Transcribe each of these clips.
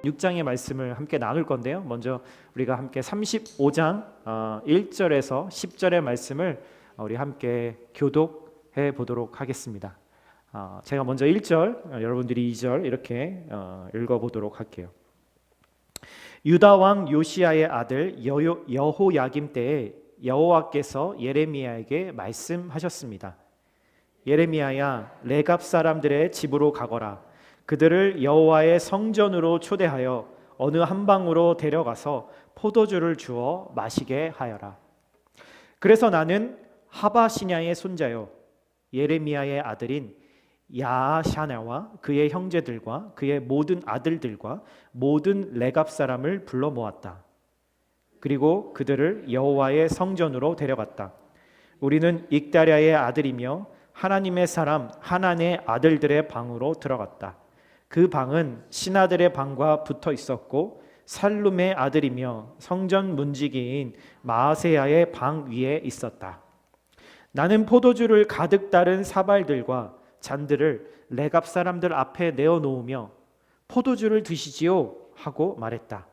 6장의 말씀을 함께 나눌 건데요. 먼저 우리가 함께 35장 1절에서 10절의 말씀을 우리 함께 교독해 보도록 하겠습니다. 제가 먼저 1절, 여러분들이 2절 이렇게 읽어보도록 할게요. 유다 왕 요시야의 아들 여호야김 때에 여호와께서 예레미야에게 말씀하셨습니다. 예레미야야, 레갑 사람들의 집으로 가거라. 그들을 여호와의 성전으로 초대하여 어느 한 방으로 데려가서 포도주를 주어 마시게 하여라. 그래서 나는 하바시냐의 손자요 예레미야의 아들인 야샤냐와 그의 형제들과 그의 모든 아들들과 모든 레갑 사람을 불러 모았다. 그리고 그들을 여호와의 성전으로 데려갔다. 우리는 익다랴의 아들이며 하나님의 사람 하난의 아들들의 방으로 들어갔다. 그 방은 신하들의 방과 붙어 있었고 살룸의 아들이며 성전 문지기인 마아세야의 방 위에 있었다. 나는 포도주를 가득 따른 사발들과 잔들을 레갑 사람들 앞에 내어놓으며 포도주를 드시지요 하고 말했다.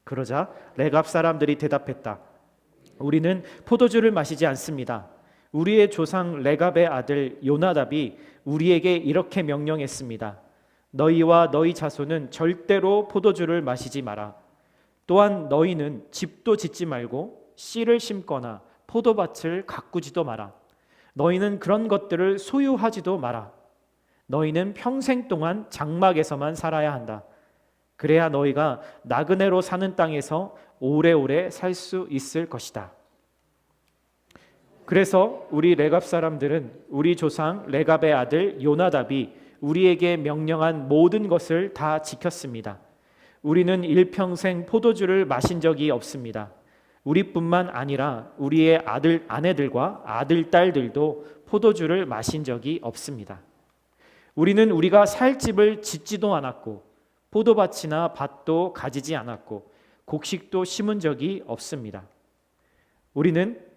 그러자 레갑 사람들이 대답했다. 우리는 포도주를 마시지 않습니다. 우리의 조상 레갑의 아들 요나답이 우리에게 이렇게 명령했습니다. 너희와 너희 자손은 절대로 포도주를 마시지 마라. 또한 너희는 집도 짓지 말고 씨를 심거나 포도밭을 가꾸지도 마라. 너희는 그런 것들을 소유하지도 마라. 너희는 평생 동안 장막에서만 살아야 한다. 그래야 너희가 나그네로 사는 땅에서 오래오래 살 수 있을 것이다. 그래서 우리 레갑 사람들은 우리 조상 레갑의 아들 요나답이 우리에게 명령한 모든 것을 다 지켰습니다. 우리는 일평생 포도주를 마신 적이 없습니다. 우리뿐만 아니라 우리의 아내들과 아들, 딸들도 포도주를 마신 적이 없습니다. 우리는 우리가 살 집을 짓지도 않았고 포도밭이나 밭도 가지지 않았고 곡식도 심은 적이 없습니다. 우리는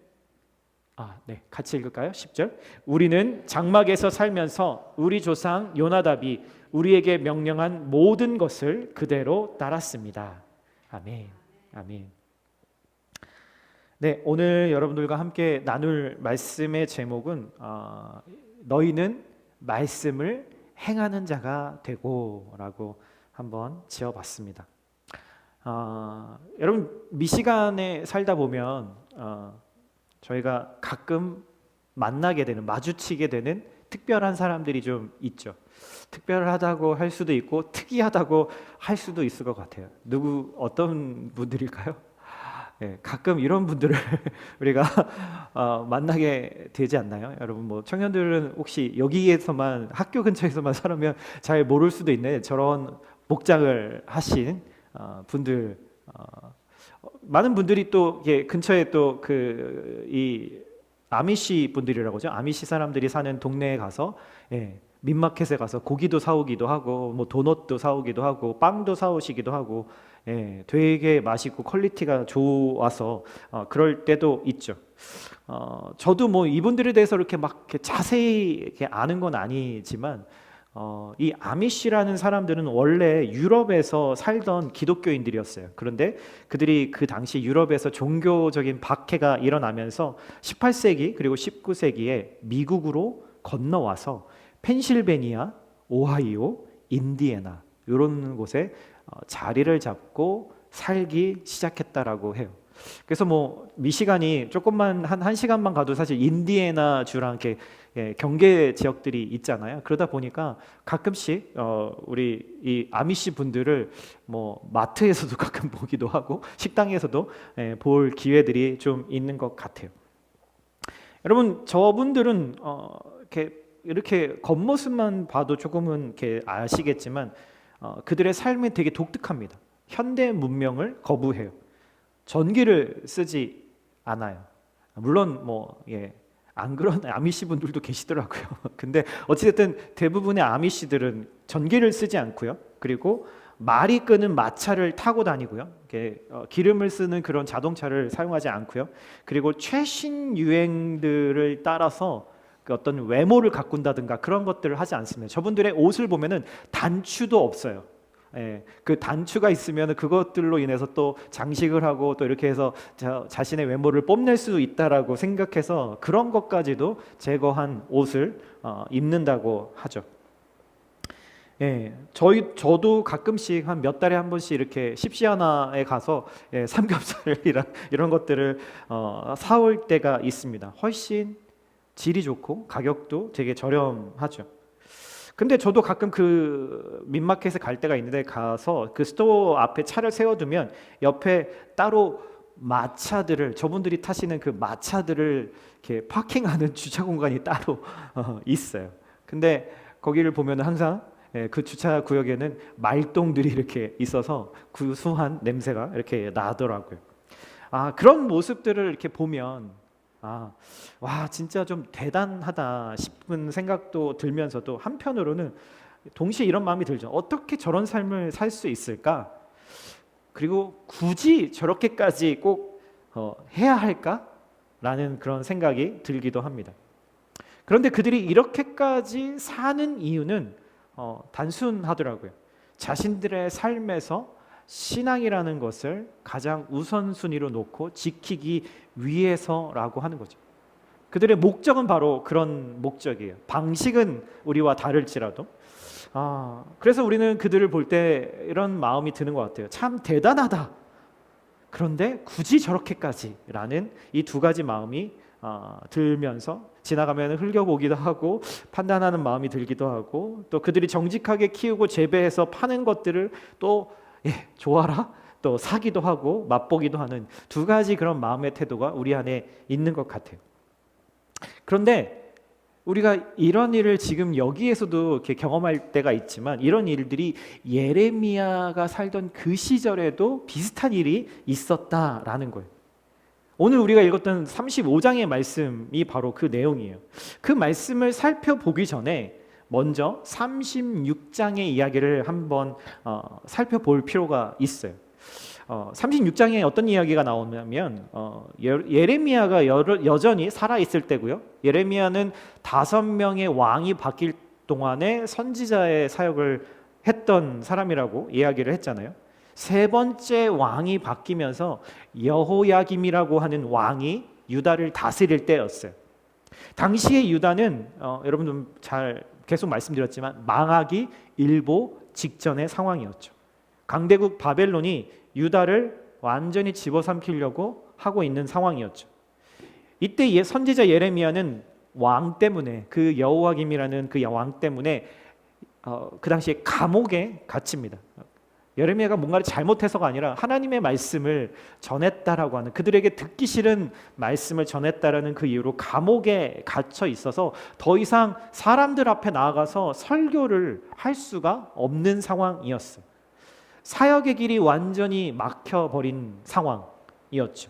같이 읽을까요? 10절. 우리는 장막에서 살면서 우리 조상 요나답이 우리에게 명령한 모든 것을 그대로 따랐습니다. 아멘. 아멘. 네, 오늘 여러분들과 함께 나눌 말씀의 제목은 너희는 말씀을 행하는 자가 되고라고 한번 지어봤습니다. 여러분 미시간에 살다 보면 저희가 가끔 만나게 되는, 마주치게 되는 특별한 사람들이 좀 있죠. 특별하다고 할 수도 있고 특이하다고 할 수도 있을 것 같아요. 어떤 분들일까요? 네, 가끔 이런 분들을 우리가 만나게 되지 않나요? 여러분 뭐 청년들은 혹시 여기에서만 학교 근처에서만 살면 잘 모를 수도 있는데 저런 복장을 하신 분들 많은 분들이 또 근처에 또 이 아미시 분들이라고 하죠. 아미시 사람들이 사는 동네에 가서 민마켓에 가서 고기도 사오기도 하고 뭐 도넛도 사오기도 하고 빵도 사오시기도 하고 되게 맛있고 퀄리티가 좋아서 그럴 때도 있죠. 저도 뭐 이분들에 대해서 이렇게 막 자세히 이렇게 아는 건 아니지만 이 아미시라는 사람들은 원래 유럽에서 살던 기독교인들이었어요. 그런데 그들이 그 당시 유럽에서 종교적인 박해가 일어나면서 18세기 그리고 19세기에 미국으로 건너와서 펜실베니아, 오하이오, 인디애나 이런 곳에 자리를 잡고 살기 시작했다라고 해요. 그래서 뭐 미시간이 조금만 한 시간만 가도 사실 인디애나 주랑 이렇게 경계 지역들이 있잖아요. 그러다 보니까 가끔씩 우리 이 아미시 분들을 뭐 마트에서도 가끔 보기도 하고 식당에서도 볼 기회들이 좀 있는 것 같아요. 여러분 저분들은 이렇게 겉모습만 봐도 조금은 이렇게 아시겠지만 그들의 삶이 되게 독특합니다. 현대 문명을 거부해요. 전기를 쓰지 않아요. 물론 안 그런 아미시 분들도 계시더라고요. 근데 어찌됐든 대부분의 아미시들은 전기를 쓰지 않고요. 그리고 말이 끄는 마차를 타고 다니고요. 기름을 쓰는 그런 자동차를 사용하지 않고요. 그리고 최신 유행들을 따라서 그 어떤 외모를 가꾼다든가 그런 것들을 하지 않습니다. 저분들의 옷을 보면은 단추도 없어요. 그 단추가 있으면 그것들로 인해서 또 장식을 하고 또 이렇게 해서 자신의 외모를 뽐낼 수 있다라고 생각해서 그런 것까지도 제거한 옷을 입는다고 하죠. 저도 가끔씩 한 몇 달에 한 번씩 이렇게 십시하나에 가서 삼겹살 이런 것들을 사올 때가 있습니다. 훨씬 질이 좋고 가격도 되게 저렴하죠. 근데 저도 가끔 그 민마켓에 갈 때가 있는데 가서 그 스토어 앞에 차를 세워두면 옆에 따로 마차들을, 저분들이 타시는 그 마차들을 이렇게 파킹하는 주차 공간이 따로 있어요. 근데 거기를 보면 항상 그 주차 구역에는 말똥들이 이렇게 있어서 구수한 냄새가 이렇게 나더라고요. 그런 모습들을 이렇게 보면 와, 진짜 좀 대단하다 싶은 생각도 들면서도 한편으로는 동시에 이런 마음이 들죠. 어떻게 저런 삶을 살 수 있을까? 그리고 굳이 저렇게까지 꼭 해야 할까? 라는 그런 생각이 들기도 합니다. 그런데 그들이 이렇게까지 사는 이유는 단순하더라고요. 자신들의 삶에서 신앙이라는 것을 가장 우선순위로 놓고 지키기 위해서라고 하는 거죠. 그들의 목적은 바로 그런 목적이에요. 방식은 우리와 다를지라도. 그래서 우리는 그들을 볼 때 이런 마음이 드는 것 같아요. 참 대단하다. 그런데 굳이 저렇게까지라는 이 두 가지 마음이 들면서 지나가면 흘겨보기도 하고 판단하는 마음이 들기도 하고, 또 그들이 정직하게 키우고 재배해서 파는 것들을 또 좋아라, 또 사기도 하고 맛보기도 하는 두 가지 그런 마음의 태도가 우리 안에 있는 것 같아요. 그런데 우리가 이런 일을 지금 여기에서도 이렇게 경험할 때가 있지만, 이런 일들이 예레미야가 살던 그 시절에도 비슷한 일이 있었다라는 거예요. 오늘 우리가 읽었던 35장의 말씀이 바로 그 내용이에요. 그 말씀을 살펴보기 전에 먼저 36장의 이야기를 한번 살펴볼 필요가 있어요. 36장에 어떤 이야기가 나오냐면 예레미야가 여전히 살아있을 때고요. 예레미야는 5명의 왕이 바뀔 동안에 선지자의 사역을 했던 사람이라고 이야기를 했잖아요. 세 번째 왕이 바뀌면서 여호야김이라고 하는 왕이 유다를 다스릴 때였어요. 당시의 유다는 여러분 좀 잘 계속 말씀드렸지만 망하기 일보 직전의 상황이었죠. 강대국 바벨론이 유다를 완전히 집어삼키려고 하고 있는 상황이었죠. 이때 선지자 예레미야는 왕 때문에, 그 여호야김이라는 그 왕 때문에 그 당시에 감옥에 갇힙니다. 예레미야가 뭔가를 잘못해서가 아니라 하나님의 말씀을 전했다라고 하는, 그들에게 듣기 싫은 말씀을 전했다라는 그 이유로 감옥에 갇혀 있어서 더 이상 사람들 앞에 나아가서 설교를 할 수가 없는 상황이었어요. 사역의 길이 완전히 막혀버린 상황이었죠.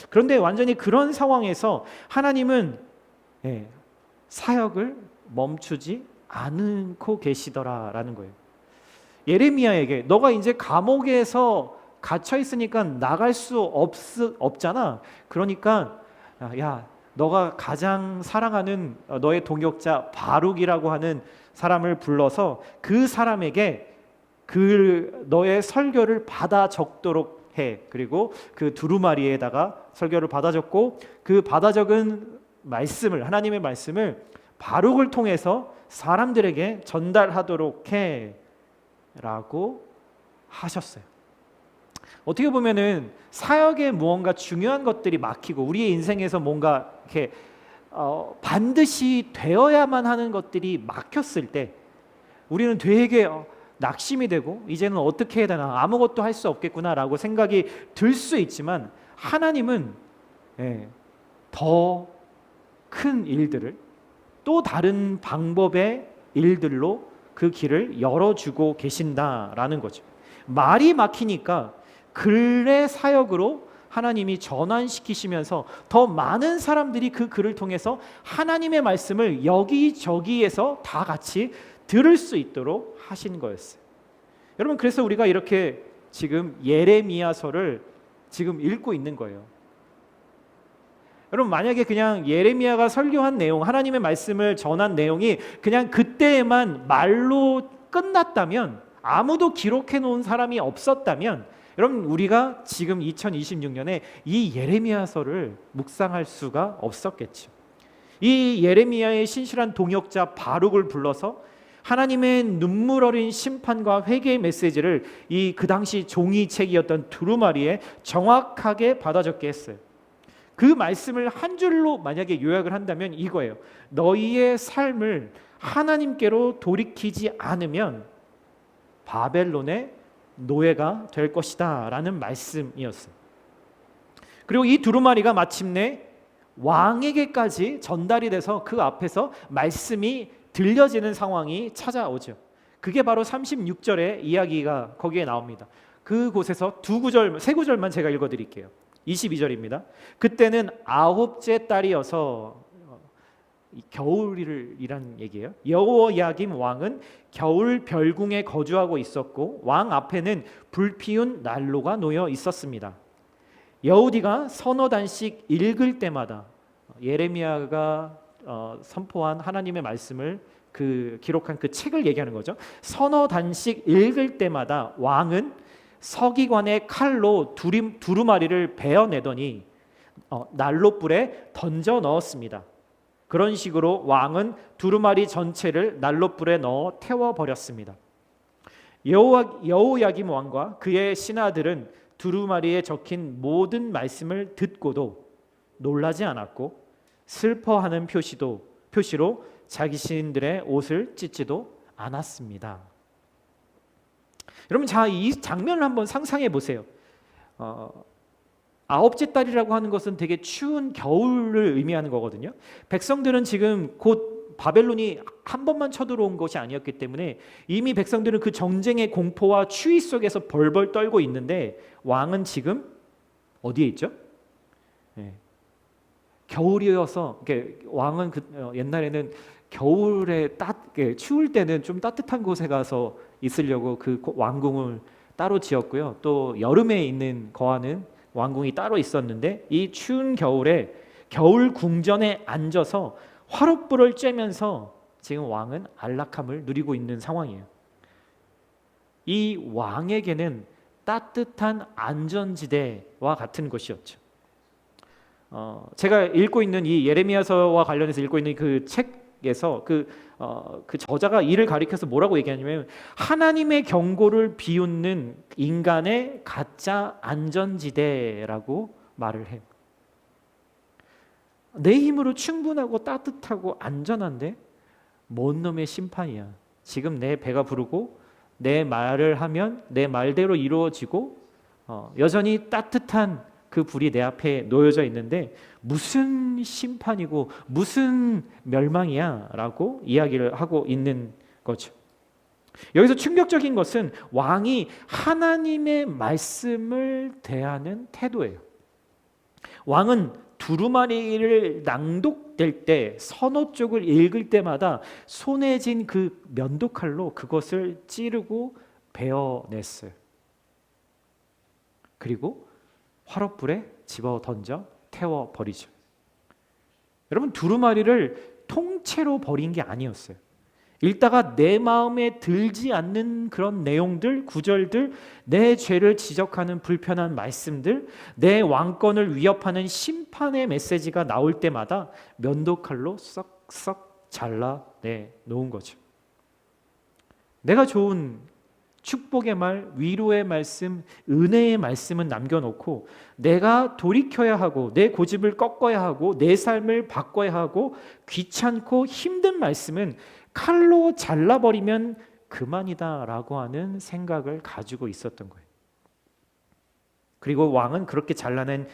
그런데 완전히 그런 상황에서 하나님은 사역을 멈추지 않고 계시더라라는 거예요. 예레미야에게 너가 이제 감옥에서 갇혀 있으니까 나갈 수 없잖아. 그러니까 야, 너가 가장 사랑하는 너의 동역자 바룩이라고 하는 사람을 불러서 그 사람에게 그 너의 설교를 받아 적도록 해. 그리고 그 두루마리에다가 설교를 받아 적고 그 받아 적은 말씀을, 하나님의 말씀을 바룩을 통해서 사람들에게 전달하도록 해 라고 하셨어요. 어떻게 보면은 사역에 무언가 중요한 것들이 막히고 우리의 인생에서 뭔가 이렇게 반드시 되어야만 하는 것들이 막혔을 때 우리는 되게 낙심이 되고 이제는 어떻게 해야 되나, 아무것도 할 수 없겠구나라고 생각이 들 수 있지만, 하나님은 더 큰 일들을 또 다른 방법의 일들로 그 길을 열어주고 계신다라는 거죠. 말이 막히니까 글의 사역으로 하나님이 전환시키시면서 더 많은 사람들이 그 글을 통해서 하나님의 말씀을 여기저기에서 다 같이 들을 수 있도록 하신 거였어요. 여러분, 그래서 우리가 이렇게 지금 예레미야서를 지금 읽고 있는 거예요. 여러분, 만약에 그냥 예레미야가 설교한 내용, 하나님의 말씀을 전한 내용이 그냥 그때에만 말로 끝났다면 아무도 기록해 놓은 사람이 없었다면 여러분 우리가 지금 2026년에 이 예레미야서를 묵상할 수가 없었겠죠. 이 예레미야의 신실한 동역자 바룩을 불러서 하나님의 눈물 어린 심판과 회개의 메시지를 이 그 당시 종이책이었던 두루마리에 정확하게 받아 적게 했어요. 그 말씀을 한 줄로 만약에 요약을 한다면 이거예요. 너희의 삶을 하나님께로 돌이키지 않으면 바벨론의 노예가 될 것이다 라는 말씀이었어요. 그리고 이 두루마리가 마침내 왕에게까지 전달이 돼서 그 앞에서 말씀이 들려지는 상황이 찾아오죠. 그게 바로 36절의 이야기가 거기에 나옵니다. 그곳에서 세 구절만 제가 읽어드릴게요. 22절입니다. 그때는 9째 달이어서 겨울이란 얘기예요. 여호야김 왕은 겨울 별궁에 거주하고 있었고 왕 앞에는 불피운 난로가 놓여 있었습니다. 여우디가 서너 단씩 읽을 때마다 예레미야가 선포한 하나님의 말씀을 기록한 그 책을 얘기하는 거죠. 서너 단씩 읽을 때마다 왕은 서기관의 칼로 두루마리를 베어내더니 난로불에 던져 넣었습니다. 그런 식으로 왕은 두루마리 전체를 난로불에 넣어 태워버렸습니다. 여호야김 왕과 그의 신하들은 두루마리에 적힌 모든 말씀을 듣고도 놀라지 않았고 슬퍼하는 표시로 자신들의 옷을 찢지도 않았습니다. 여러분, 자, 이 장면을 한번 상상해 보세요. 9째 달이라고 하는 것은 되게 추운 겨울을 의미하는 거거든요. 백성들은 지금 곧 바벨론이 한 번만 쳐들어온 것이 아니었기 때문에 이미 백성들은 그 전쟁의 공포와 추위 속에서 벌벌 떨고 있는데 왕은 지금 어디에 있죠? 겨울이어서 왕은 옛날에는 겨울에 추울 때는 좀 따뜻한 곳에 가서 있으려고 그 왕궁을 따로 지었고요. 또 여름에 있는 거하는 왕궁이 따로 있었는데 이 추운 겨울에 겨울 궁전에 앉아서 화롯불을 쬐면서 지금 왕은 안락함을 누리고 있는 상황이에요. 이 왕에게는 따뜻한 안전지대와 같은 곳이었죠. 제가 읽고 있는 이 예레미야서와 관련해서 읽고 있는 그 책에서 그 저자가 이를 가리켜서 뭐라고 얘기하냐면 하나님의 경고를 비웃는 인간의 가짜 안전지대라고 말을 해요. 내 힘으로 충분하고 따뜻하고 안전한데 뭔 놈의 심판이야. 지금 내 배가 부르고 내 말을 하면 내 말대로 이루어지고 여전히 따뜻한 그 불이 내 앞에 놓여져 있는데 무슨 심판이고 무슨 멸망이야 라고 이야기를 하고 있는 거죠. 여기서 충격적인 것은 왕이 하나님의 말씀을 대하는 태도예요. 왕은 두루마리를 낭독될 때 서너 쪽을 읽을 때마다 손에 쥔 그 면도칼로 그것을 찌르고 베어냈어요. 그리고 화롯불에 집어 던져 태워버리죠. 여러분, 두루마리를 통째로 버린 게 아니었어요. 읽다가 내 마음에 들지 않는 그런 내용들, 구절들, 내 죄를 지적하는 불편한 말씀들, 내 왕권을 위협하는 심판의 메시지가 나올 때마다 면도칼로 썩썩 잘라내 놓은 거죠. 내가 좋은 축복의 말, 위로의 말씀, 은혜의 말씀은 남겨놓고 내가 돌이켜야 하고 내 고집을 꺾어야 하고 내 삶을 바꿔야 하고 귀찮고 힘든 말씀은 칼로 잘라버리면 그만이다라고 하는 생각을 가지고 있었던 거예요. 그리고 왕은 그렇게 잘라낸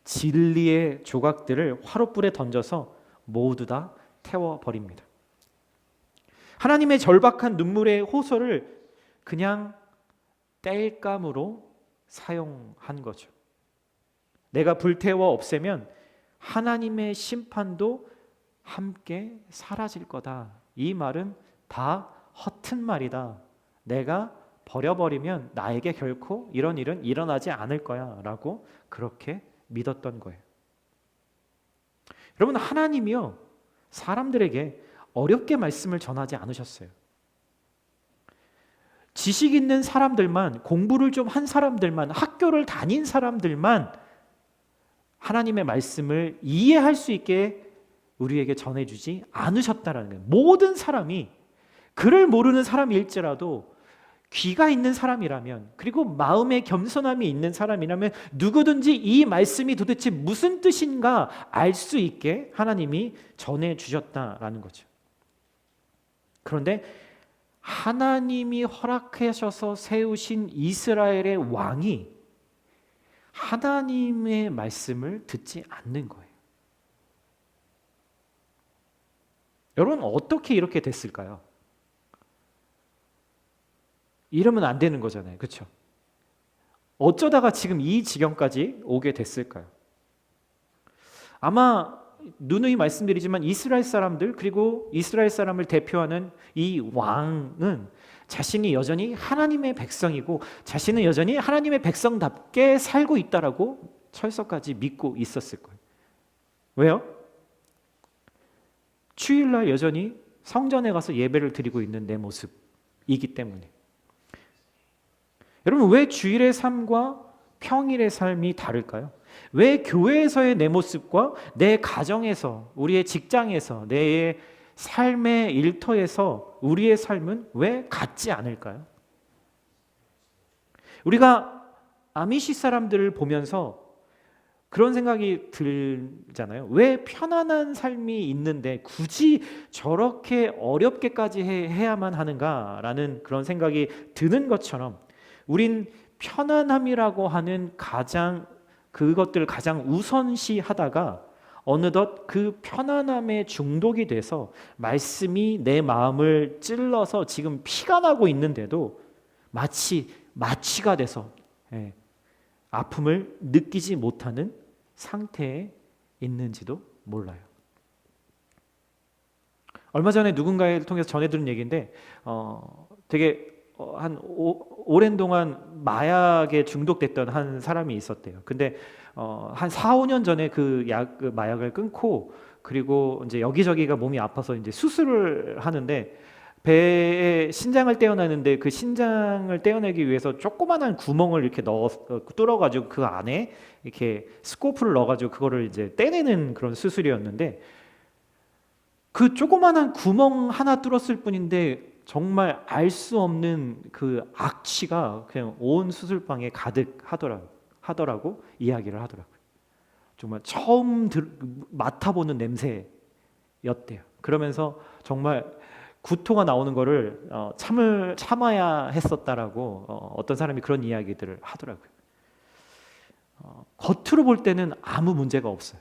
진리의 조각들을 화롯불에 던져서 모두 다 태워버립니다. 하나님의 절박한 눈물의 호소를 그냥 땔감으로 사용한 거죠. 내가 불태워 없애면 하나님의 심판도 함께 사라질 거다. 이 말은 다 허튼 말이다. 내가 버려버리면 나에게 결코 이런 일은 일어나지 않을 거야 라고 그렇게 믿었던 거예요. 여러분, 하나님이요 사람들에게 어렵게 말씀을 전하지 않으셨어요. 지식 있는 사람들만, 공부를 좀 한 사람들만, 학교를 다닌 사람들만 하나님의 말씀을 이해할 수 있게 우리에게 전해주지 않으셨다라는 거예요. 모든 사람이, 글을 모르는 사람일지라도 귀가 있는 사람이라면, 그리고 마음의 겸손함이 있는 사람이라면 누구든지 이 말씀이 도대체 무슨 뜻인가 알 수 있게 하나님이 전해주셨다라는 거죠. 그런데 하나님이 허락하셔서 세우신 이스라엘의 왕이 하나님의 말씀을 듣지 않는 거예요. 여러분, 어떻게 이렇게 됐을까요? 이러면 안 되는 거잖아요. 그렇죠? 어쩌다가 지금 이 지경까지 오게 됐을까요? 아마 누누이 말씀드리지만 이스라엘 사람들, 그리고 이스라엘 사람을 대표하는 이 왕은 자신이 여전히 하나님의 백성이고 자신은 여전히 하나님의 백성답게 살고 있다라고 철석까지 믿고 있었을 거예요. 왜요? 주일날 여전히 성전에 가서 예배를 드리고 있는 내 모습이기 때문에. 여러분, 왜 주일의 삶과 평일의 삶이 다를까요? 왜 교회에서의 내 모습과 내 가정에서, 우리의 직장에서, 내 삶의 일터에서 우리의 삶은 왜 같지 않을까요? 우리가 아미시 사람들을 보면서 그런 생각이 들잖아요. 왜 편안한 삶이 있는데 굳이 저렇게 어렵게까지 해야만 하는가라는 그런 생각이 드는 것처럼, 우린 편안함이라고 하는 그것들을 가장 우선시하다가 어느덧 그 편안함에 중독이 돼서 말씀이 내 마음을 찔러서 지금 피가 나고 있는데도 마치 마취가 돼서 아픔을 느끼지 못하는 상태에 있는지도 몰라요. 얼마 전에 누군가를 통해서 전해 들은 얘기인데 되게 오랜 동안 마약에 중독됐던 한 사람이 있었대요. 근데 한 4, 5년 전에 그 마약을 끊고, 그리고 이제 여기저기가 몸이 아파서 이제 수술을 하는데 배에 신장을 떼어내는데 그 신장을 떼어내기 위해서 조그만한 구멍을 이렇게 뚫어가지고 그 안에 이렇게 스코프를 넣어가지고 그거를 이제 떼내는 그런 수술이었는데, 그 조그만한 구멍 하나 뚫었을 뿐인데 정말 알 수 없는 그 악취가 그냥 온 수술방에 가득하더라고 이야기를 하더라고요. 정말 처음 맡아보는 냄새였대요. 그러면서 정말 구토가 나오는 거를 참아야 했었다라고 어떤 사람이 그런 이야기들을 하더라고요. 겉으로 볼 때는 아무 문제가 없어요.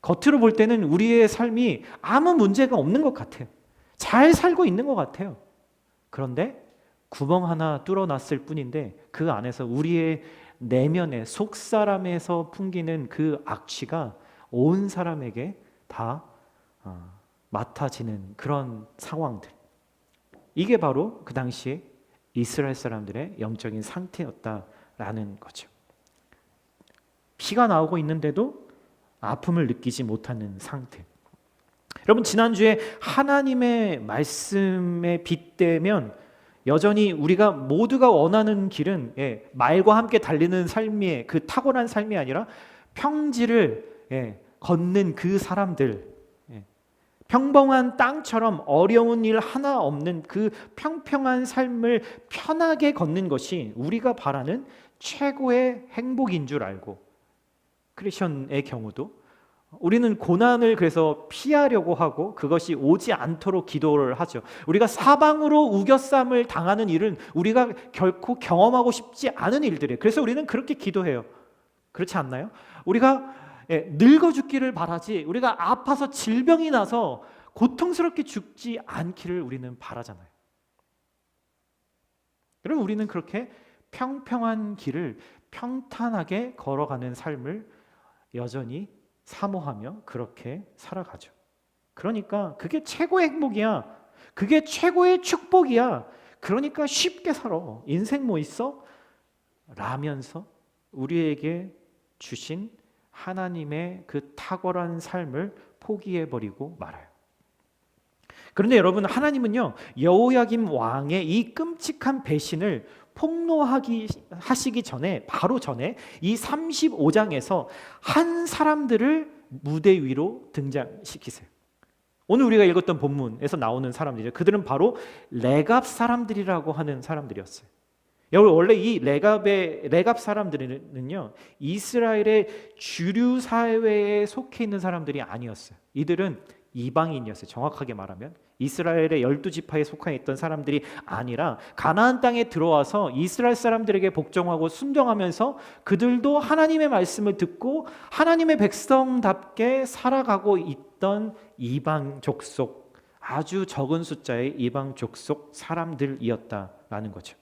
겉으로 볼 때는 우리의 삶이 아무 문제가 없는 것 같아요. 잘 살고 있는 것 같아요. 그런데 구멍 하나 뚫어놨을 뿐인데 그 안에서 우리의 내면의 속사람에서 풍기는 그 악취가 온 사람에게 다 맡아지는 그런 상황들. 이게 바로 그 당시에 이스라엘 사람들의 영적인 상태였다라는 거죠. 피가 나오고 있는데도 아픔을 느끼지 못하는 상태. 여러분, 지난주에 하나님의 말씀에 빗대면 여전히 우리가 모두가 원하는 길은 말과 함께 달리는 삶의 그 탁월한 삶이 아니라 평지를 걷는 그 사람들, 평범한 땅처럼 어려운 일 하나 없는 그 평평한 삶을 편하게 걷는 것이 우리가 바라는 최고의 행복인 줄 알고, 크리스천의 경우도 우리는 고난을 그래서 피하려고 하고 그것이 오지 않도록 기도를 하죠. 우리가 사방으로 우겨쌈을 당하는 일은 우리가 결코 경험하고 싶지 않은 일들이에요. 그래서 우리는 그렇게 기도해요. 그렇지 않나요? 우리가 늙어 죽기를 바라지, 우리가 아파서 질병이 나서 고통스럽게 죽지 않기를 우리는 바라잖아요. 여러분, 우리는 그렇게 평평한 길을 평탄하게 걸어가는 삶을 여전히 사모하며 그렇게 살아가죠. 그러니까 그게 최고의 행복이야. 그게 최고의 축복이야. 그러니까 쉽게 살아. 인생 뭐 있어? 라면서 우리에게 주신 하나님의 그 탁월한 삶을 포기해버리고 말아요. 그런데 여러분, 하나님은요, 여호야김 왕의 이 끔찍한 배신을 하시기 전에, 바로 전에 이 35장에서 한 사람들을 무대 위로 등장시키세요. 오늘 우리가 읽었던 본문에서 나오는 사람들이죠. 그들은 바로 레갑 사람들이라고 하는 사람들이었어요. 여러분, 원래 이 레갑 사람들은요, 이스라엘의 주류 사회에 속해 있는 사람들이 아니었어요. 이들은 이방인이었어요. 정확하게 말하면 이스라엘의 12지파에 속해 있던 사람들이 아니라 가나안 땅에 들어와서 이스라엘 사람들에게 복종하고 순종하면서 그들도 하나님의 말씀을 듣고 하나님의 백성답게 살아가고 있던 이방 족속, 아주 적은 숫자의 이방 족속 사람들이었다라는 거죠.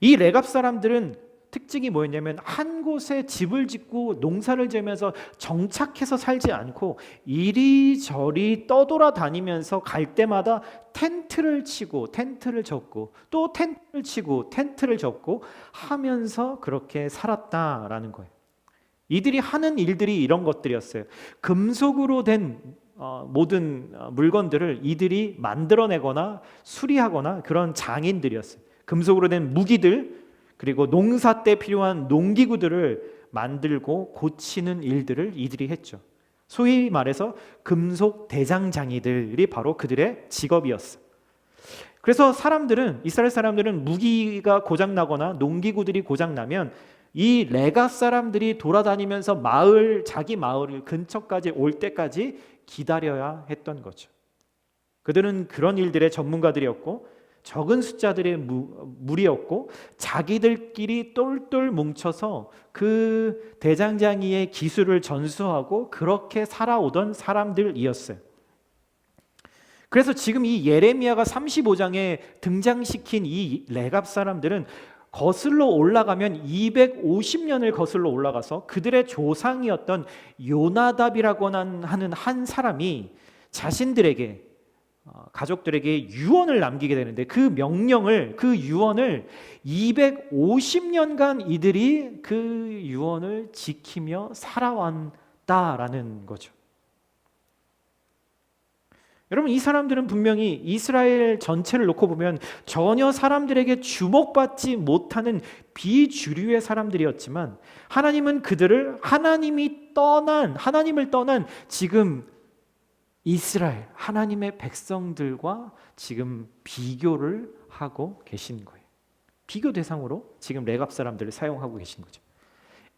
이 레갑 사람들은 특징이 뭐였냐면 한 곳에 집을 짓고 농사를 지으면서 정착해서 살지 않고 이리저리 떠돌아다니면서 갈 때마다 텐트를 치고 텐트를 젓고 또 텐트를 치고 텐트를 젓고 하면서 그렇게 살았다라는 거예요. 이들이 하는 일들이 이런 것들이었어요. 금속으로 된 모든 물건들을 이들이 만들어내거나 수리하거나 그런 장인들이었어요. 금속으로 된 무기들, 그리고 농사 때 필요한 농기구들을 만들고 고치는 일들을 이들이 했죠. 소위 말해서 금속 대장장이들이 바로 그들의 직업이었어요. 그래서 이스라엘 사람들은 무기가 고장나거나 농기구들이 고장나면 이 레갑 사람들이 돌아다니면서 자기 마을 근처까지 올 때까지 기다려야 했던 거죠. 그들은 그런 일들의 전문가들이었고 적은 숫자들의 무리였고 자기들끼리 똘똘 뭉쳐서 그 대장장이의 기술을 전수하고 그렇게 살아오던 사람들이었어요. 그래서 지금 이 예레미야가 35장에 등장시킨 이 레갑 사람들은 거슬러 올라가면 250년을 거슬러 올라가서 그들의 조상이었던 요나답이라고 하는 한 사람이 자신들에게 가족들에게 유언을 남기게 되는데 그 유언을 250년간 이들이 그 유언을 지키며 살아왔다라는 거죠. 여러분, 이 사람들은 분명히 이스라엘 전체를 놓고 보면 전혀 사람들에게 주목받지 못하는 비주류의 사람들이었지만 하나님은 그들을 하나님을 떠난 지금 이스라엘, 하나님의 백성들과 지금 비교를 하고 계신 거예요. 비교 대상으로 지금 레갑 사람들을 사용하고 계신 거죠.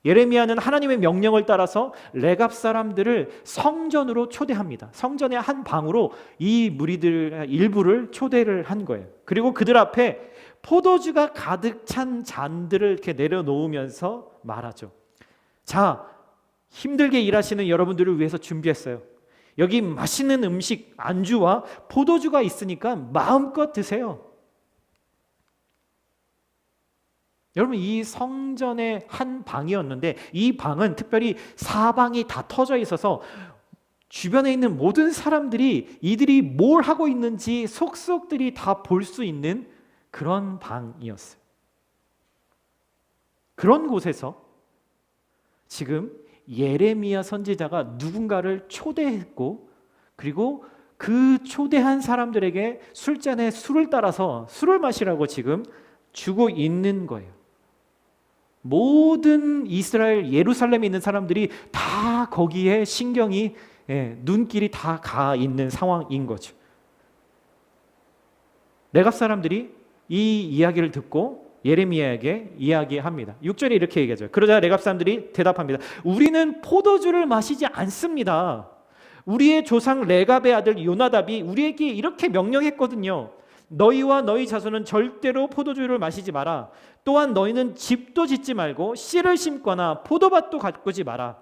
예레미야는 하나님의 명령을 따라서 레갑 사람들을 성전으로 초대합니다. 성전의 한 방으로 이 무리들 일부를 초대를 한 거예요. 그리고 그들 앞에 포도주가 가득 찬 잔들을 이렇게 내려놓으면서 말하죠. 자, 힘들게 일하시는 여러분들을 위해서 준비했어요. 여기 맛있는 음식, 안주와 포도주가 있으니까 마음껏 드세요. 여러분, 이 성전의 한 방이었는데 이 방은 특별히 사방이 다 터져 있어서 주변에 있는 모든 사람들이 이들이 뭘 하고 있는지 속속들이 다 볼 수 있는 그런 방이었어요. 그런 곳에서 지금 예레미야 선지자가 누군가를 초대했고 그리고 그 초대한 사람들에게 술잔에 술을 따라서 술을 마시라고 지금 주고 있는 거예요. 모든 이스라엘 예루살렘에 있는 사람들이 다 거기에 신경이 눈길이 다 가 있는 상황인 거죠. 레갑 사람들이 이 이야기를 듣고 예레미야에게 이야기합니다. 6절에 이렇게 얘기하죠. 그러자 레갑 사람들이 대답합니다. 우리는 포도주를 마시지 않습니다. 우리의 조상 레갑의 아들 요나답이 우리에게 이렇게 명령했거든요. 너희와 너희 자손은 절대로 포도주를 마시지 마라. 또한 너희는 집도 짓지 말고 씨를 심거나 포도밭도 가꾸지 마라.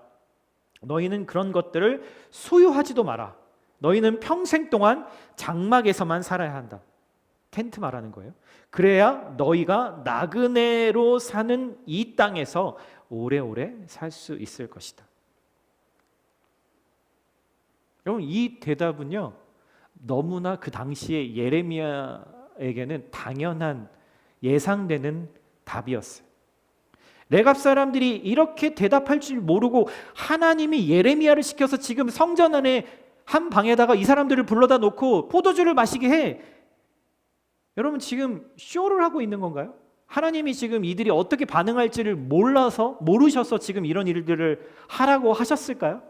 너희는 그런 것들을 소유하지도 마라. 너희는 평생 동안 장막에서만 살아야 한다. 텐트 말하는 거예요. 그래야 너희가 나그네로 사는 이 땅에서 오래오래 살 수 있을 것이다. 여러분, 이 대답은요 너무나 그 당시에 예레미야에게는 당연한 예상되는 답이었어요. 레갑 사람들이 이렇게 대답할 줄 모르고 하나님이 예레미야를 시켜서 지금 성전 안에 한 방에다가 이 사람들을 불러다 놓고 포도주를 마시게 해. 여러분 지금 쇼를 하고 있는 건가요? 하나님이 지금 이들이 어떻게 반응할지를 모르셔서 지금 이런 일들을 하라고 하셨을까요?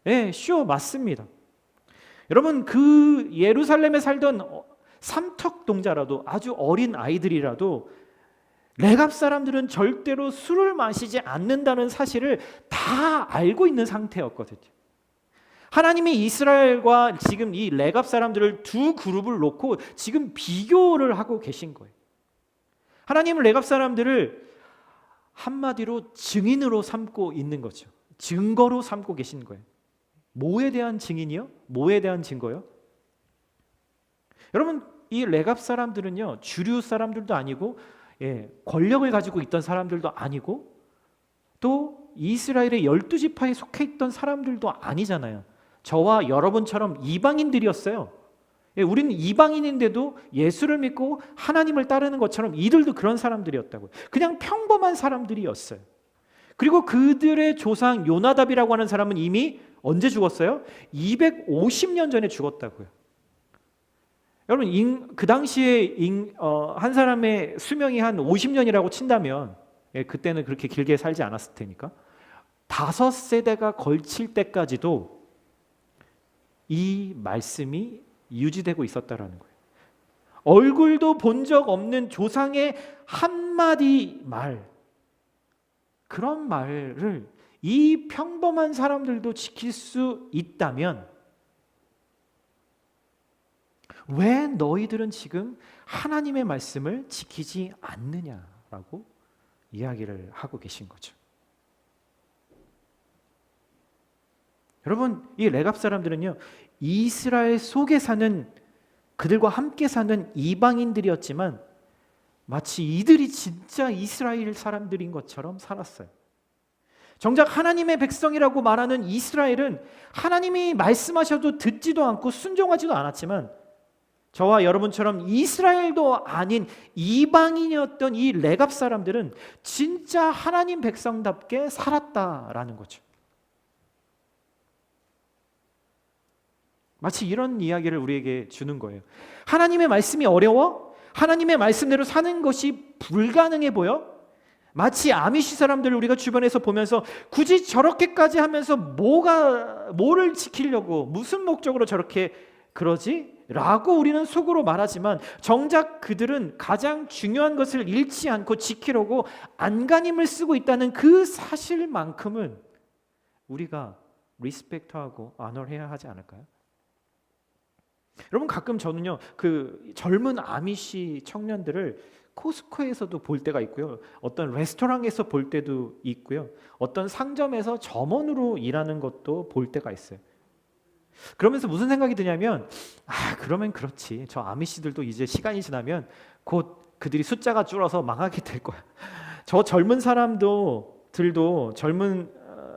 네, 쇼 맞습니다. 여러분 그 예루살렘에 살던 삼척동자라도 아주 어린 아이들이라도 레갑 사람들은 절대로 술을 마시지 않는다는 사실을 다 알고 있는 상태였거든요. 하나님이 이스라엘과 지금 이 레갑 사람들을 두 그룹을 놓고 지금 비교를 하고 계신 거예요. 하나님은 레갑 사람들을 한마디로 증인으로 삼고 있는 거죠. 증거로 삼고 계신 거예요. 뭐에 대한 증인이요? 뭐에 대한 증거요? 여러분 이 레갑 사람들은요 주류 사람들도 아니고 권력을 가지고 있던 사람들도 아니고 또 이스라엘의 12지파에 속해 있던 사람들도 아니잖아요. 저와 여러분처럼 이방인들이었어요. 우리는 이방인인데도 예수를 믿고 하나님을 따르는 것처럼 이들도 그런 사람들이었다고요. 그냥 평범한 사람들이었어요. 그리고 그들의 조상 요나답이라고 하는 사람은 이미 언제 죽었어요? 250년 전에 죽었다고요. 여러분 그 당시에 한 사람의 수명이 한 50년이라고 친다면 그때는 그렇게 길게 살지 않았을 테니까 5세대가 걸칠 때까지도 이 말씀이 유지되고 있었다라는 거예요. 얼굴도 본 적 없는 조상의 한마디 말, 그런 말을 이 평범한 사람들도 지킬 수 있다면 왜 너희들은 지금 하나님의 말씀을 지키지 않느냐라고 이야기를 하고 계신 거죠. 여러분 이 레갑 사람들은요 이스라엘 속에 사는 그들과 함께 사는 이방인들이었지만 마치 이들이 진짜 이스라엘 사람들인 것처럼 살았어요. 정작 하나님의 백성이라고 말하는 이스라엘은 하나님이 말씀하셔도 듣지도 않고 순종하지도 않았지만 저와 여러분처럼 이스라엘도 아닌 이방인이었던 이 레갑 사람들은 진짜 하나님 백성답게 살았다라는 거죠. 마치 이런 이야기를 우리에게 주는 거예요. 하나님의 말씀이 어려워? 하나님의 말씀대로 사는 것이 불가능해 보여? 마치 아미시 사람들을 우리가 주변에서 보면서 굳이 저렇게까지 하면서 뭐를 지키려고 무슨 목적으로 저렇게 그러지? 라고 우리는 속으로 말하지만 정작 그들은 가장 중요한 것을 잃지 않고 지키려고 안간힘을 쓰고 있다는 그 사실만큼은 우리가 리스펙트하고 아너해야 하지 않을까요? 여러분 가끔 저는요 그 젊은 아미시 청년들을 코스코에서도 볼 때가 있고요, 어떤 레스토랑에서 볼 때도 있고요, 어떤 상점에서 점원으로 일하는 것도 볼 때가 있어요. 그러면서 무슨 생각이 드냐면 그러면 그렇지, 저 아미시들도 이제 시간이 지나면 곧 그들이 숫자가 줄어서 망하게 될 거야. 저 젊은 사람들도 젊은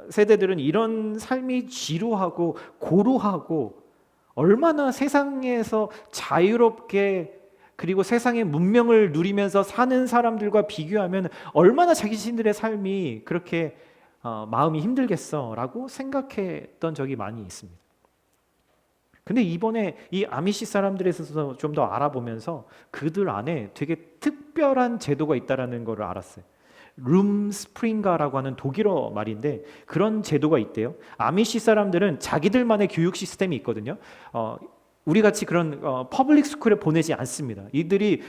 세대들은 이런 삶이 지루하고 고루하고 얼마나 세상에서 자유롭게 그리고 세상의 문명을 누리면서 사는 사람들과 비교하면 얼마나 자기 자신들의 삶이 그렇게 마음이 힘들겠어라고 생각했던 적이 많이 있습니다. 근데 이번에 이 아미시 사람들에 있어서 좀 더 알아보면서 그들 안에 되게 특별한 제도가 있다는 것을 알았어요. 룸스프링가라고 하는 독일어 말인데 그런 제도가 있대요. 아미시 사람들은 자기들만의 교육 시스템이 있거든요. 우리 같이 그런 퍼블릭 스쿨에 보내지 않습니다. 이들이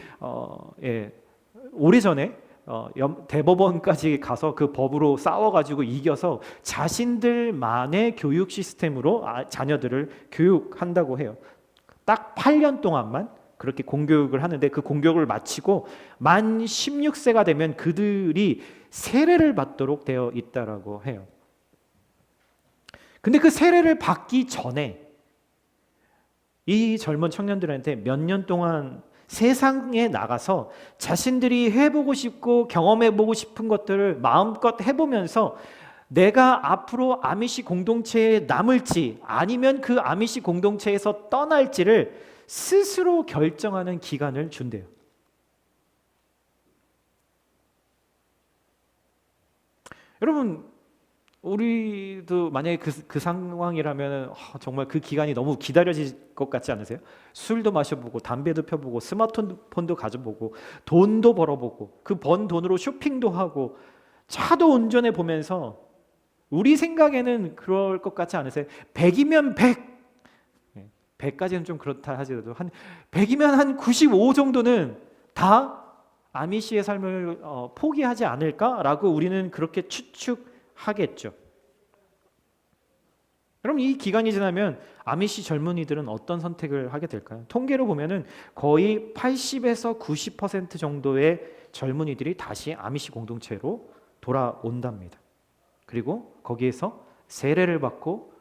오래전에 대법원까지 가서 그 법으로 싸워가지고 이겨서 자신들만의 교육 시스템으로 자녀들을 교육한다고 해요. 딱 8년 동안만 그렇게 공교육을 하는데 그 공교육을 마치고 만 16세가 되면 그들이 세례를 받도록 되어 있다라고 해요. 근데 그 세례를 받기 전에 이 젊은 청년들한테 몇 년 동안 세상에 나가서 자신들이 해보고 싶고 경험해보고 싶은 것들을 마음껏 해보면서 내가 앞으로 아미시 공동체에 남을지 아니면 그 아미시 공동체에서 떠날지를 스스로 결정하는 기간을 준대요. 여러분 우리도 만약에 그 상황이라면 정말 그 기간이 너무 기다려질 것 같지 않으세요? 술도 마셔보고 담배도 펴보고 스마트폰도 가져보고 돈도 벌어보고 그 번 돈으로 쇼핑도 하고 차도 운전해 보면서 우리 생각에는 그럴 것 같지 않으세요? 100이면 100, 100까지는 좀 그렇다 하더라도 한 100이면 한 95 정도는 다 아미시의 삶을 포기하지 않을까라고 우리는 그렇게 추측하겠죠. 그럼 이 기간이 지나면 아미시 젊은이들은 어떤 선택을 하게 될까요? 통계로 보면은 거의 80에서 90% 정도의 젊은이들이 다시 아미시 공동체로 돌아온답니다. 그리고 거기에서 세례를 받고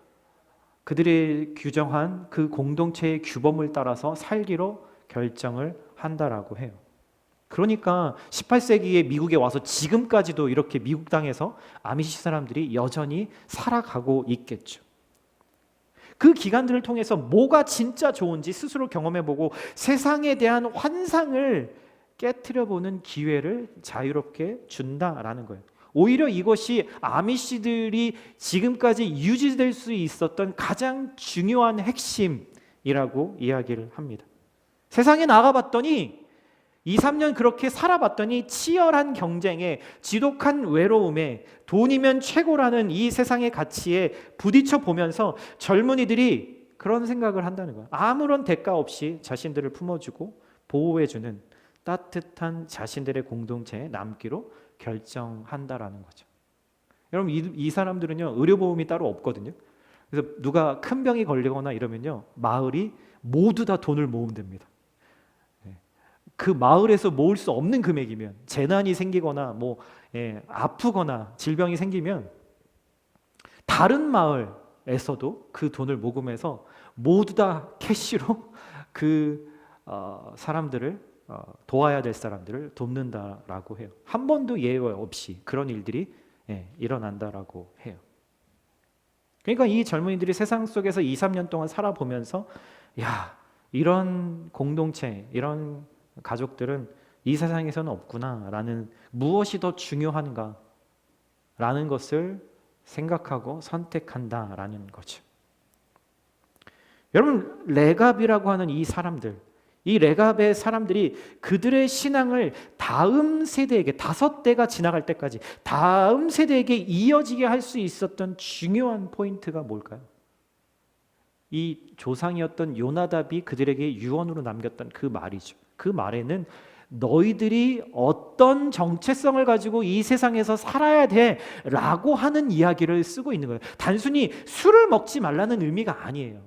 그들이 규정한 그 공동체의 규범을 따라서 살기로 결정을 한다라고 해요. 그러니까 18세기에 미국에 와서 지금까지도 이렇게 미국 땅에서 아미시 사람들이 여전히 살아가고 있겠죠. 그 기간들을 통해서 뭐가 진짜 좋은지 스스로 경험해보고 세상에 대한 환상을 깨트려보는 기회를 자유롭게 준다라는 거예요. 오히려 이것이 아미시들이 지금까지 유지될 수 있었던 가장 중요한 핵심이라고 이야기를 합니다. 세상에 나가봤더니 2, 3년 그렇게 살아봤더니 치열한 경쟁에 지독한 외로움에 돈이면 최고라는 이 세상의 가치에 부딪혀 보면서 젊은이들이 그런 생각을 한다는 거예요. 아무런 대가 없이 자신들을 품어주고 보호해주는 따뜻한 자신들의 공동체에 남기로 결정한다라는 거죠. 여러분 이 사람들은요 의료보험이 따로 없거든요. 그래서 누가 큰 병이 걸리거나 이러면요 마을이 모두 다 돈을 모으면 됩니다. 그 마을에서 모을 수 없는 금액이면 재난이 생기거나 아프거나 질병이 생기면 다른 마을에서도 그 돈을 모금해서 모두 다 캐시로 그 사람들을 도와야 될 사람들을 돕는다라고 해요. 한 번도 예외 없이 그런 일들이 일어난다라고 해요. 그러니까 이 젊은이들이 세상 속에서 2, 3년 동안 살아보면서 이런 공동체, 이런 가족들은 이 세상에서는 없구나라는, 무엇이 더 중요한가라는 것을 생각하고 선택한다라는 거죠. 여러분, 레갑이라고 하는 이 사람들, 이 레갑의 사람들이 그들의 신앙을 다음 세대에게, 5대가 지나갈 때까지 다음 세대에게 이어지게 할 수 있었던 중요한 포인트가 뭘까요? 이 조상이었던 요나답이 그들에게 유언으로 남겼던 그 말이죠. 그 말에는 너희들이 어떤 정체성을 가지고 이 세상에서 살아야 돼 라고 하는 이야기를 쓰고 있는 거예요. 단순히 술을 먹지 말라는 의미가 아니에요.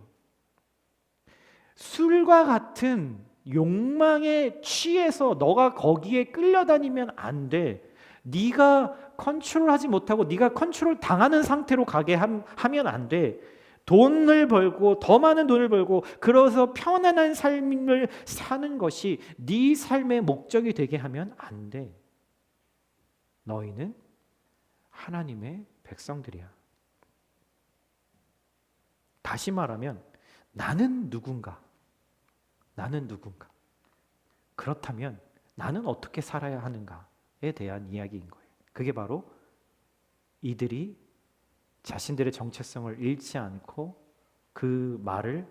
술과 같은 욕망에 취해서 너가 거기에 끌려다니면 안 돼. 네가 컨트롤하지 못하고 네가 컨트롤 당하는 상태로 가게 하면 안 돼. 돈을 벌고 더 많은 돈을 벌고 그래서 편안한 삶을 사는 것이 네 삶의 목적이 되게 하면 안 돼. 너희는 하나님의 백성들이야. 다시 말하면 나는 누군가? 나는 누군가? 그렇다면 나는 어떻게 살아야 하는가에 대한 이야기인 거예요. 그게 바로 이들이 자신들의 정체성을 잃지 않고 그 말을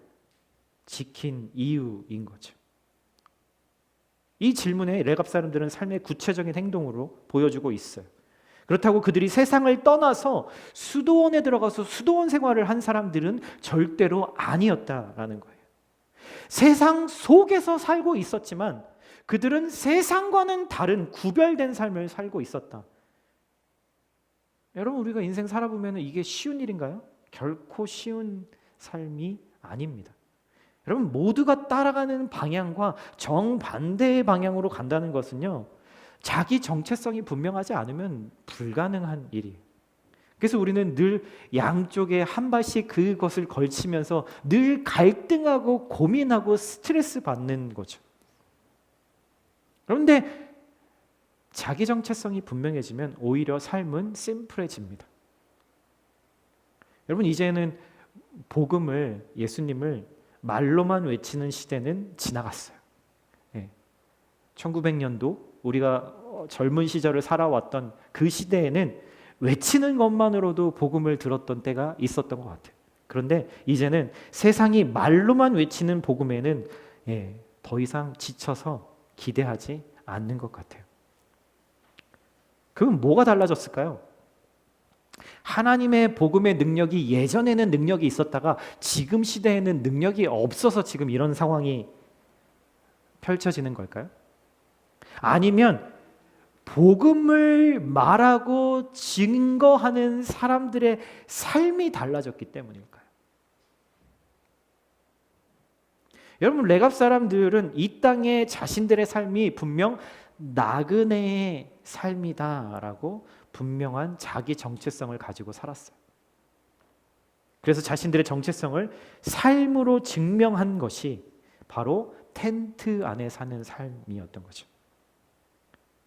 지킨 이유인 거죠. 이 질문에 레갑 사람들은 삶의 구체적인 행동으로 보여주고 있어요. 그렇다고 그들이 세상을 떠나서 수도원에 들어가서 수도원 생활을 한 사람들은 절대로 아니었다라는 거예요. 세상 속에서 살고 있었지만 그들은 세상과는 다른 구별된 삶을 살고 있었다. 여러분, 우리가 인생 살아보면 이게 쉬운 일인가요? 결코 쉬운 삶이 아닙니다. 여러분, 모두가 따라가는 방향과 정반대의 방향으로 간다는 것은요, 자기 정체성이 분명하지 않으면 불가능한 일이에요. 그래서 우리는 늘 양쪽에 한 발씩 그것을 걸치면서 늘 갈등하고 고민하고 스트레스 받는 거죠. 그런데 자기 정체성이 분명해지면 오히려 삶은 심플해집니다. 여러분, 이제는 복음을, 예수님을 말로만 외치는 시대는 지나갔어요. 1900년도 우리가 젊은 시절을 살아왔던 그 시대에는 외치는 것만으로도 복음을 들었던 때가 있었던 것 같아요. 그런데 이제는 세상이 말로만 외치는 복음에는 더 이상 지쳐서 기대하지 않는 것 같아요. 그럼 뭐가 달라졌을까요? 하나님의 복음의 능력이 예전에는 능력이 있었다가 지금 시대에는 능력이 없어서 지금 이런 상황이 펼쳐지는 걸까요? 아니면 복음을 말하고 증거하는 사람들의 삶이 달라졌기 때문일까요? 여러분, 레갑 사람들은 이 땅에 자신들의 삶이 분명 나그네의 삶이다라고 분명한 자기 정체성을 가지고 살았어요. 그래서 자신들의 정체성을 삶으로 증명한 것이 바로 텐트 안에 사는 삶이었던 거죠.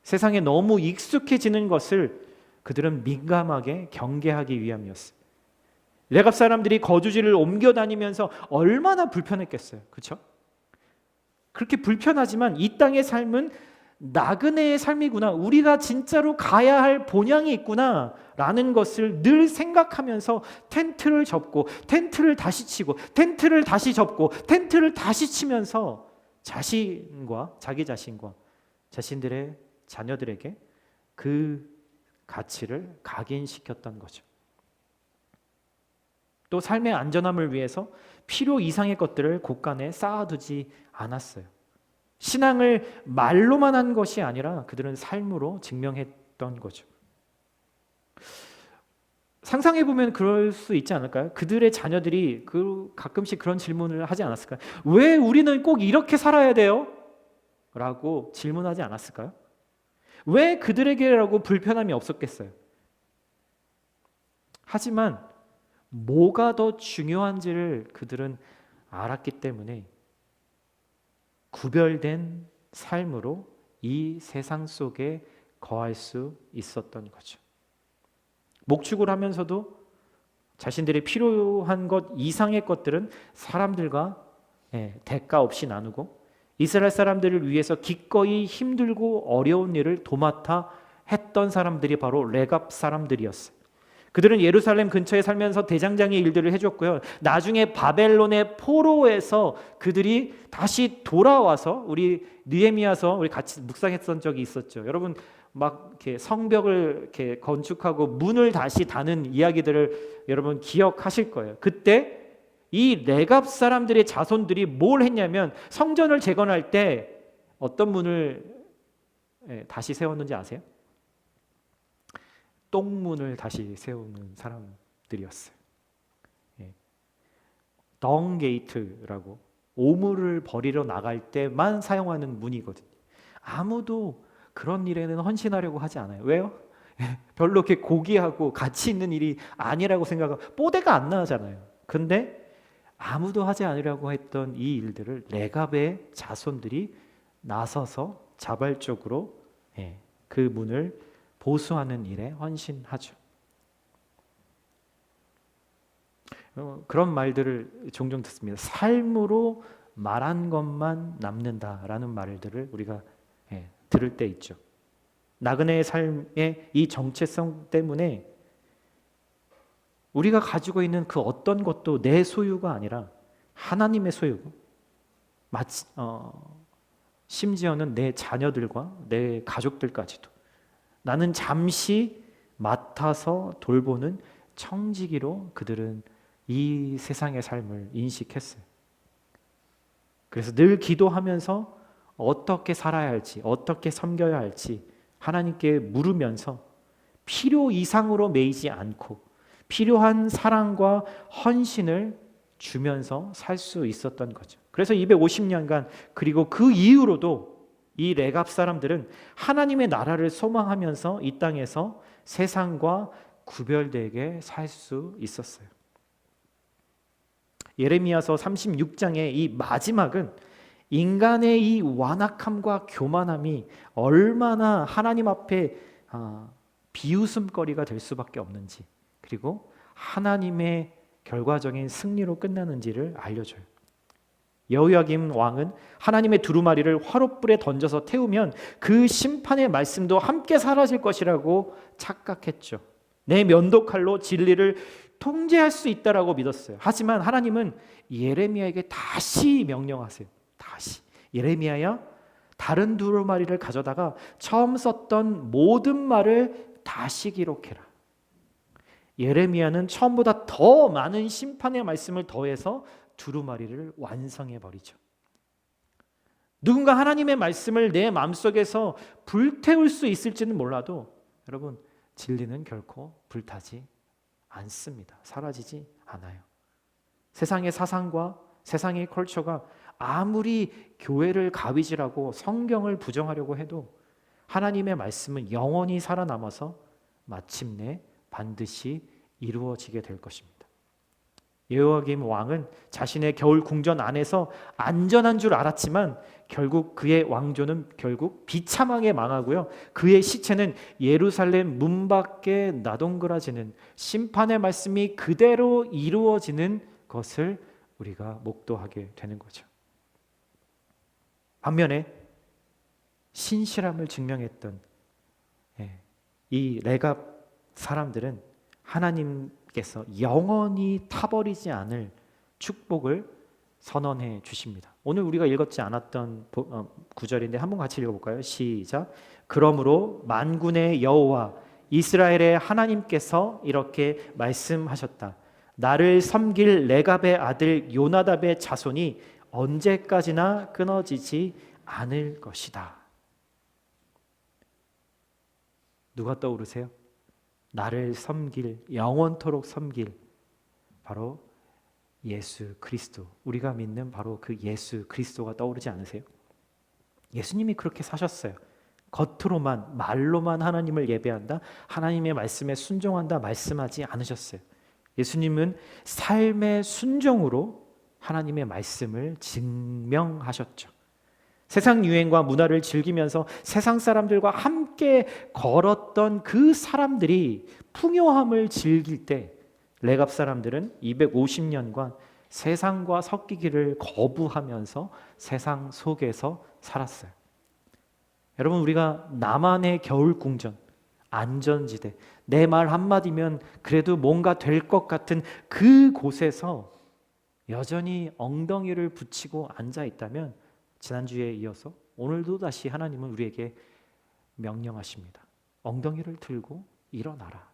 세상에 너무 익숙해지는 것을 그들은 민감하게 경계하기 위함이었어요. 레갑 사람들이 거주지를 옮겨 다니면서 얼마나 불편했겠어요. 그렇죠? 그렇게 불편하지만 이 땅의 삶은 나그네의 삶이구나, 우리가 진짜로 가야 할 본향이 있구나 라는 것을 늘 생각하면서 텐트를 접고 텐트를 다시 치고 텐트를 다시 접고 텐트를 다시 치면서 자기 자신과 자신들의 자녀들에게 그 가치를 각인시켰던 거죠. 또 삶의 안전함을 위해서 필요 이상의 것들을 곳간에 쌓아두지 않았어요. 신앙을 말로만 한 것이 아니라 그들은 삶으로 증명했던 거죠. 상상해보면 그럴 수 있지 않을까요? 그들의 자녀들이 가끔씩 그런 질문을 하지 않았을까요? 왜 우리는 꼭 이렇게 살아야 돼요? 라고 질문하지 않았을까요? 왜 그들에게라고 불편함이 없었겠어요? 하지만 뭐가 더 중요한지를 그들은 알았기 때문에 구별된 삶으로 이 세상 속에 거할 수 있었던 거죠. 목축을 하면서도 자신들이 필요한 것 이상의 것들은 사람들과 대가 없이 나누고 이스라엘 사람들을 위해서 기꺼이 힘들고 어려운 일을 도맡아 했던 사람들이 바로 레갑 사람들이었어요. 그들은 예루살렘 근처에 살면서 대장장의 일들을 해줬고요. 나중에 바벨론의 포로에서 그들이 다시 돌아와서 우리 느헤미야서 우리 같이 묵상했던 적이 있었죠. 여러분 막 이렇게 성벽을 이렇게 건축하고 문을 다시 다는 이야기들을 여러분 기억하실 거예요. 그때 이 레갑 사람들의 자손들이 뭘 했냐면 성전을 재건할 때 어떤 문을 다시 세웠는지 아세요? 똥문을 다시 세우는 사람들이었어요. 덩 게이트라고 오물을 버리러 나갈 때만 사용하는 문이거든요. 아무도 그런 일에는 헌신하려고 하지 않아요. 왜요? 별로 이렇게 고귀하고 가치 있는 일이 아니라고 생각하고 뽀대가 안 나잖아요. 근데 아무도 하지 않으려고 했던 이 일들을 레갑의 자손들이 나서서 자발적으로 그 문을 보수하는 일에 헌신하죠. 그런 말들을 종종 듣습니다. 삶으로 말한 것만 남는다라는 말들을 우리가 들을 때 있죠. 나그네의 삶의 이 정체성 때문에 우리가 가지고 있는 그 어떤 것도 내 소유가 아니라 하나님의 소유고 심지어는 내 자녀들과 내 가족들까지도 나는 잠시 맡아서 돌보는 청지기로 그들은 이 세상의 삶을 인식했어요. 그래서 늘 기도하면서 어떻게 살아야 할지, 어떻게 섬겨야 할지 하나님께 물으면서 필요 이상으로 매이지 않고 필요한 사랑과 헌신을 주면서 살 수 있었던 거죠. 그래서 250년간 그리고 그 이후로도 이 레갑 사람들은 하나님의 나라를 소망하면서 이 땅에서 세상과 구별되게 살 수 있었어요. 예레미야서 36장의 이 마지막은 인간의 이 완악함과 교만함이 얼마나 하나님 앞에 비웃음거리가 될 수밖에 없는지, 그리고 하나님의 결과적인 승리로 끝나는지를 알려줘요. 여호야김 왕은 하나님의 두루마리를 화롯불에 던져서 태우면 그 심판의 말씀도 함께 사라질 것이라고 착각했죠. 내 면도칼로 진리를 통제할 수 있다라고 믿었어요. 하지만 하나님은 예레미야에게 다시 명령하세요. 다시. 예레미야야, 다른 두루마리를 가져다가 처음 썼던 모든 말을 다시 기록해라. 예레미야는 처음보다 더 많은 심판의 말씀을 더해서 두루마리를 완성해 버리죠. 누군가 하나님의 말씀을 내 마음속에서 불태울 수 있을지는 몰라도 여러분, 진리는 결코 불타지 않습니다. 사라지지 않아요. 세상의 사상과 세상의 컬처가 아무리 교회를 가위질하고 성경을 부정하려고 해도 하나님의 말씀은 영원히 살아남아서 마침내 반드시 이루어지게 될 것입니다. 여호야김 왕은 자신의 겨울 궁전 안에서 안전한 줄 알았지만 결국 그의 왕조는 결국 비참하게 망하고요. 그의 시체는 예루살렘 문 밖에 나동그라지는 심판의 말씀이 그대로 이루어지는 것을 우리가 목도하게 되는 거죠. 반면에 신실함을 증명했던 이 레갑 사람들은 하나님께서 영원히 타버리지 않을 축복을 선언해 주십니다. 오늘 우리가 읽었지 않았던 구절인데 한번 같이 읽어볼까요? 시작. 그러므로 만군의 여호와 이스라엘의 하나님께서 이렇게 말씀하셨다. 나를 섬길 레갑의 아들 요나답의 자손이 언제까지나 끊어지지 않을 것이다. 누가 떠오르세요? 나를 섬길, 영원토록 섬길 바로 예수 그리스도, 우리가 믿는 바로 그 예수 그리스도가 떠오르지 않으세요? 예수님이 그렇게 사셨어요. 겉으로만, 말로만 하나님을 예배한다, 하나님의 말씀에 순종한다 말씀하지 않으셨어요. 예수님은 삶의 순종으로 하나님의 말씀을 증명하셨죠. 세상 유행과 문화를 즐기면서 세상 사람들과 함께 걸었던 그 사람들이 풍요함을 즐길 때 레갑 사람들은 250년간 세상과 섞이기를 거부하면서 세상 속에서 살았어요. 여러분, 우리가 나만의 겨울 궁전, 안전지대, 내 말 한마디면 그래도 뭔가 될 것 같은 그 곳에서 여전히 엉덩이를 붙이고 앉아 있다면 지난주에 이어서 오늘도 다시 하나님은 우리에게 명령하십니다. 엉덩이를 들고 일어나라.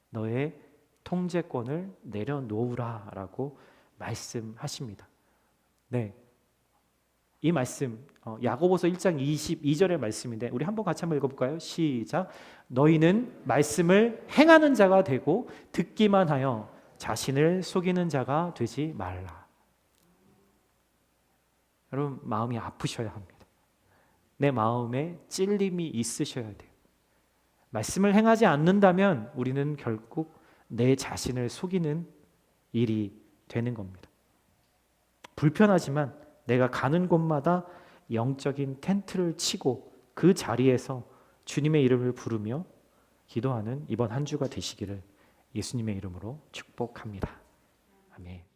너의 통제권을 내려놓으라 라고 말씀하십니다. 네, 이 말씀 야고보서 1장 22절의 말씀인데 우리 한번 같이 한번 읽어볼까요? 시작. 너희는 말씀을 행하는 자가 되고 듣기만 하여 자신을 속이는 자가 되지 말라. 여러분, 마음이 아프셔야 합니다. 내 마음에 찔림이 있으셔야 돼요. 말씀을 행하지 않는다면 우리는 결국 내 자신을 속이는 일이 되는 겁니다. 불편하지만 내가 가는 곳마다 영적인 텐트를 치고 그 자리에서 주님의 이름을 부르며 기도하는 이번 한 주가 되시기를 예수님의 이름으로 축복합니다. 아멘.